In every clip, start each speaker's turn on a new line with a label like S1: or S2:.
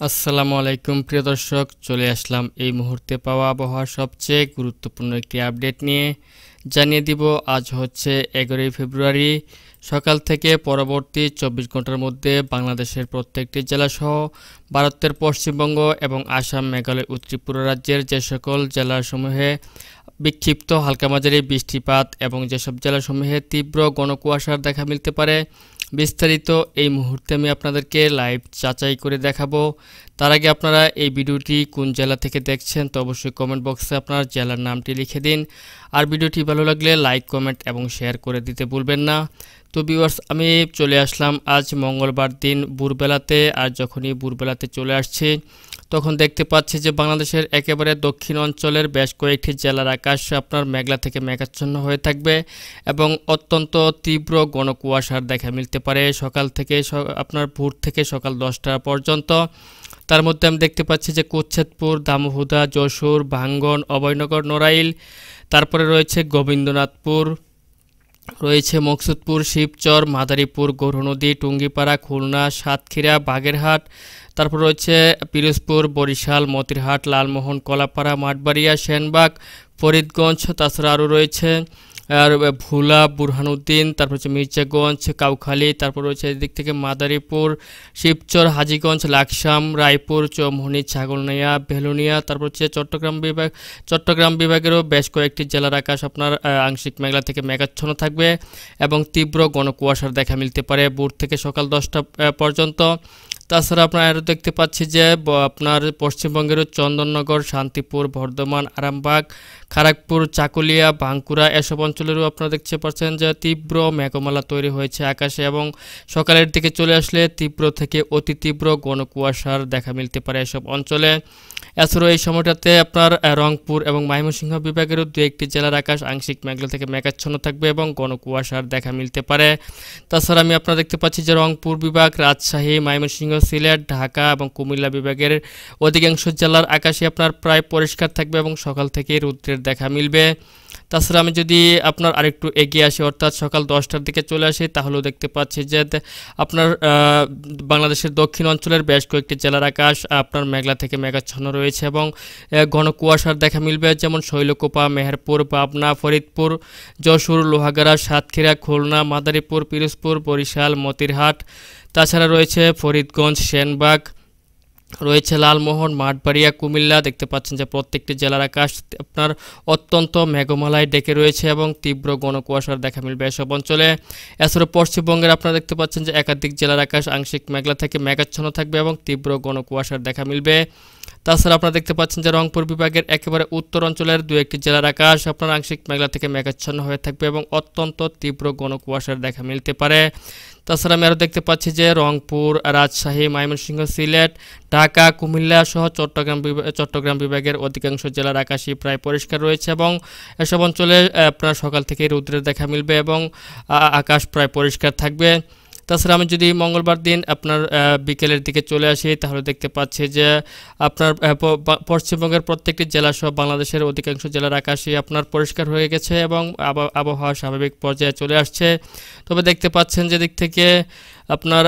S1: আসসালামু আলাইকুম প্রিয় দর্শক, চলে আসলাম এই মুহূর্তে পাওয়া আবহাওয়ার সবচেয়ে গুরুত্বপূর্ণ একটি আপডেট নিয়ে। জানিয়ে দিব আজ হচ্ছে 11ই ফেব্রুয়ারি সকাল থেকে পরবর্তী 24 ঘন্টার মধ্যে বাংলাদেশের প্রত্যেকটি জেলাসহ ভারতের পশ্চিমবঙ্গ এবং আসাম, মেঘালয় ও ত্রিপুরা রাজ্যের যে সকল জেলাসমূহে বিক্ষিপ্ত হালকা মাঝারি বৃষ্টিপাত এবং যেসব জেলাসমূহে তীব্র ঘন কুয়াশার দেখা মিলতে পারে, বিস্তারিত এই মুহূর্তে আমি আপনাদেরকে লাইভ যাচাই করে দেখাবো। তার আগে আপনারা এই ভিডিওটি কোন জেলা থেকে দেখছেন তো অবশ্যই কমেন্ট বক্সে আপনার জেলার নামটি লিখে দিন। আর ভিডিওটি ভালো লাগলে লাইক, কমেন্ট এবং শেয়ার করে দিতে ভুলবেন না। তো ভিউয়ার্স, আমি চলে আসলাম আজ মঙ্গলবার দিন ভোরবেলাতে। আর যখনই ভোরবেলাতে চলে আসছি তখন দেখতে পাচ্ছি যে বাংলাদেশের একেবারে দক্ষিণ অঞ্চলের বেশ কয়েকটি জেলার আকাশ আপনার মেঘলা থেকে মেঘাচ্ছন্ন হয়ে থাকবে এবং অত্যন্ত তীব্র ঘন কুয়াশার দেখা মিলতে পারে সকাল থেকে আপনার ভোর থেকে সকাল 10টা পর্যন্ত। তার মধ্যে আমি দেখতে পাচ্ছি যে কোচ্ছেদপুর, দামোহদা, যশোর, ভাঙ্গন, অভয়নগর, নড়াইল, তারপরে রয়েছে গোবিন্দনাথপুর, রয়েছে মকসুদপুর, শিবচর, মাদারীপুর, গৌরনদী, টুঙ্গিপাড়া, খুলনা, সাতক্ষীরা, বাগেরহাট, তারপর রয়েছে পিরোজপুর, বরিশাল, মতিরহাট, লালমোহন, কলাপাড়া, মাঠবাড়িয়া, সেনবাগ, ফরিদগঞ্জ, তাছাড়া আরও রয়েছে আর ভোলা, বুরহানুদ্দিন, তারপর হচ্ছে মির্জাগঞ্জ, কাউখালী, তারপর রয়েছে এদিক থেকে মাদারীপুর, শিবচর, হাজীগঞ্জ, লাকসাম, রায়পুর, চৌমুহনী, ছাগলনাইয়া, ভেলোনিয়া, তারপর হচ্ছে চট্টগ্রাম বিভাগেরও বেশ কয়েকটি জেলার আকাশ আপনার আংশিক মেঘলা থেকে মেঘাচ্ছন্ন থাকবে এবং তীব্র ঘন কুয়াশার দেখা মিলতে পারে ভোর থেকে সকাল 10টা পর্যন্ত। তাছাড়া আপনারা আরও দেখতে পাচ্ছি যে আপনার পশ্চিমবঙ্গেরও চন্দননগর, শান্তিপুর, বর্ধমান, আরামবাগ, খড়গপুর, চাকুলিয়া, বাঁকুড়া এসব অঞ্চলেরও আপনারা দেখতে পাচ্ছেন যে তীব্র মেঘমালা তৈরি হয়েছে আকাশে এবং সকালের দিকে চলে আসলে তীব্র থেকে অতি তীব্র ঘন কুয়াশার দেখা মিলতে পারে এসব অঞ্চলে। এছাড়াও এই সময়টাতে আপনার রংপুর এবং ময়মনসিংহ বিভাগেরও দু একটি জেলার আকাশ আংশিক মেঘলা থেকে মেঘাচ্ছন্ন থাকবে এবং ঘন কুয়াশার দেখা মিলতে পারে। তাছাড়া আমি আপনারা দেখতে পাচ্ছি যে রংপুর বিভাগ, রাজশাহী, ময়মনসিংহ, সিলেট, ঢাকা এবং কুমিল্লা বিভাগের অধিকাংশ জেলার আকাশে আপনার প্রায় পরিষ্কার থাকবে এবং সকাল থেকে রৌদ্রের দেখা মিলবে। তাছাড়া আমি যদি আপনার আরেকটু এগিয়ে আসি অর্থাৎ সকাল 10টার দিকে চলে আসি তাহলেও দেখতে পাচ্ছি যে আপনার বাংলাদেশের দক্ষিণ অঞ্চলের বেশ কয়েকটি জেলার আকাশ আপনার মেঘলা থেকে মেঘাচ্ছন্ন রয়েছে এবং ঘন কুয়াশার দেখা মিলবে, যেমন শৈলকুপা, মেহেরপুর, পাবনা, ফরিদপুর, যশোর, লোহাগাড়া, সাতক্ষীরা, খুলনা, মাদারীপুর, পিরোজপুর, বরিশাল, মতিরহাট, তাছাড়া রয়েছে ফরিদগঞ্জ, সেনবাগ, রয়েছে লালমোহন, মাঠবাড়িয়া, কুমিল্লা। দেখতে পাচ্ছেন যে প্রত্যেকটি জেলার আকাশ আপনার অত্যন্ত মেঘমালায় ডেকে রয়েছে এবং তীব্র ঘন কুয়াশার দেখা মিলবে এসব অঞ্চলে। এছাড়াও পশ্চিমবঙ্গের আপনারা দেখতে পাচ্ছেন যে একাধিক জেলার আকাশ আংশিক মেঘলা থেকে মেঘাচ্ছন্ন থাকবে এবং তীব্র ঘন কুয়াশার দেখা মিলবে। তাছাড়া আপনারা দেখতে পাচ্ছেন যে রংপুর বিভাগের একেবারে উত্তর অঞ্চলের দু একটি জেলার আকাশ আপনার আংশিক মেঘলা থেকে মেঘাচ্ছন্ন হয়ে থাকবে এবং অত্যন্ত তীব্র ঘন কুয়াশার দেখা মিলতে পারে। তাছাড়া আমি আরও দেখতে পাচ্ছি যে রংপুর, রাজশাহী, ময়মনসিংহ, সিলেট, ঢাকা, কুমিল্লা সহ চট্টগ্রাম বিভাগের অধিকাংশ জেলার আকাশই প্রায় পরিষ্কার রয়েছে এবং এসব অঞ্চলে আপনার সকাল থেকে রৌদ্রের দেখা মিলবে এবং আকাশ প্রায় পরিষ্কার থাকবে। তাছাড়া আমি যদি মঙ্গলবার দিন আপনার বিকেলের দিকে চলে আসি তাহলে দেখতে পাচ্ছি যে আপনার পশ্চিমবঙ্গের প্রত্যেকটি জেলা সহ বাংলাদেশের অধিকাংশ জেলার আকাশই আপনার পরিষ্কার হয়ে গেছে এবং আবহাওয়া স্বাভাবিক পর্যায়ে চলে আসছে। তবে দেখতে পাচ্ছেন যে দিক থেকে আপনার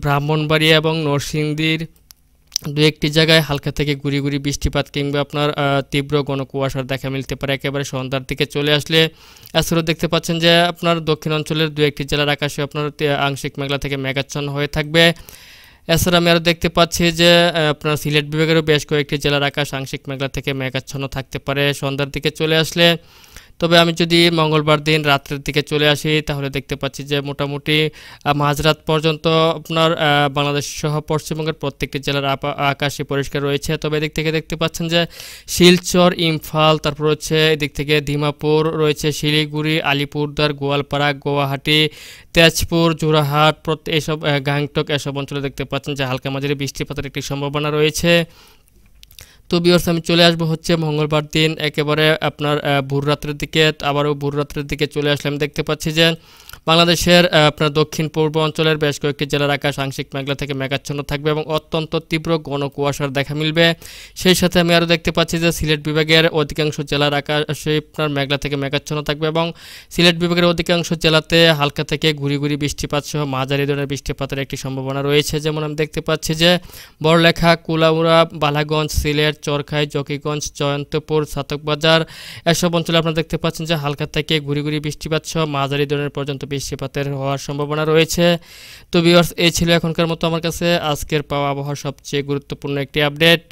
S1: ব্রাহ্মণবাড়িয়া এবং নরসিংদীর দু একটি জায়গায় হালকা থেকে গুড়ি গুড়ি বৃষ্টিপাত কিংবা আপনার তীব্র ঘন কুয়াশার দেখা মিলতে পারে একেবারে সন্ধ্যার দিকে চলে আসলে। এছাড়াও দেখতে পাচ্ছেন যে আপনার দক্ষিণ অঞ্চলের দু একটি জেলার আকাশে আপনার আংশিক মেঘলা থেকে মেঘাচ্ছন্ন হয়ে থাকবে। এছাড়া আমি আরও দেখতে পাচ্ছি যে আপনার সিলেট বিভাগেরও বেশ কয়েকটি জেলার আকাশ আংশিক মেঘলা থেকে মেঘাচ্ছন্ন থাকতে পারে সন্ধ্যার দিকে চলে আসলে। তবে আমি যদি মঙ্গলবার দিন রাত্রের দিকে চলে আসি তাহলে দেখতে পাচ্ছি যে মোটামুটি মাঝরাত পর্যন্ত আপনার বাংলাদেশ সহ পশ্চিমবঙ্গের প্রত্যেকটি জেলার আকাশে পরিষ্কার রয়েছে। তবে এদিক থেকে দেখতে পাচ্ছেন যে শিলচর, ইম্ফল, তারপর হচ্ছে এদিক থেকে ডিমাপুর, রয়েছে শিলিগুড়ি, আলিপুরদুয়ার, গোয়ালপাড়া, গুয়াহাটি, তেজপুর, যোরহাট এইসব গ্যাংটক এসব অঞ্চলে দেখতে পাচ্ছেন যে হালকা মাঝারি বৃষ্টিপাতের একটি সম্ভাবনা রয়েছে। তো ভিউয়ার্স আমি চলে আসবো হচ্ছে মঙ্গলবার দিন একেবারে আপনার ভোর রাত্রের দিকে, আবারও ভোর রাত্রের দিকে চলে আসলাম। দেখতে পাচ্ছি যে বাংলাদেশের আপনার দক্ষিণ পূর্ব অঞ্চলের বেশ কয়েকটি জেলার আকাশ আংশিক মেঘলা থেকে মেঘাচ্ছন্ন থাকবে এবং অত্যন্ত তীব্র ঘন কুয়াশার দেখা মিলবে। সেই সাথে আমি আরও দেখতে পাচ্ছি যে সিলেট বিভাগের অধিকাংশ জেলার আকাশে আপনার মেঘলা থেকে মেঘাচ্ছন্ন থাকবে এবং সিলেট বিভাগের অধিকাংশ জেলাতে হালকা থেকে ঘুরি ঘুরি বৃষ্টিপাত সহ মাঝারি ধরনের বৃষ্টিপাতের একটি সম্ভাবনা রয়েছে। যেমন আমি দেখতে পাচ্ছি যে বড়লেখা, কুলাউড়া, বালাগঞ্জ, সিলেট, চরখাই, জকিগঞ্জ, জয়ন্তপুর, ছাতকবাজার এসব অঞ্চলে আপনারা দেখতে পাচ্ছেন যে হালকা থেকে ঘুরি ঘুরি বৃষ্টিপাত সহ মাঝারি ধরনের পর্যন্ত বৃষ্টিপাতের হওয়ার সম্ভাবনা রয়েছে। তো ভিউয়ার্স এই ছিল এখনকার মতো আমার কাছে আজকের পাওয়া আবহাওয়ার সবচেয়ে গুরুত্বপূর্ণ একটি আপডেট।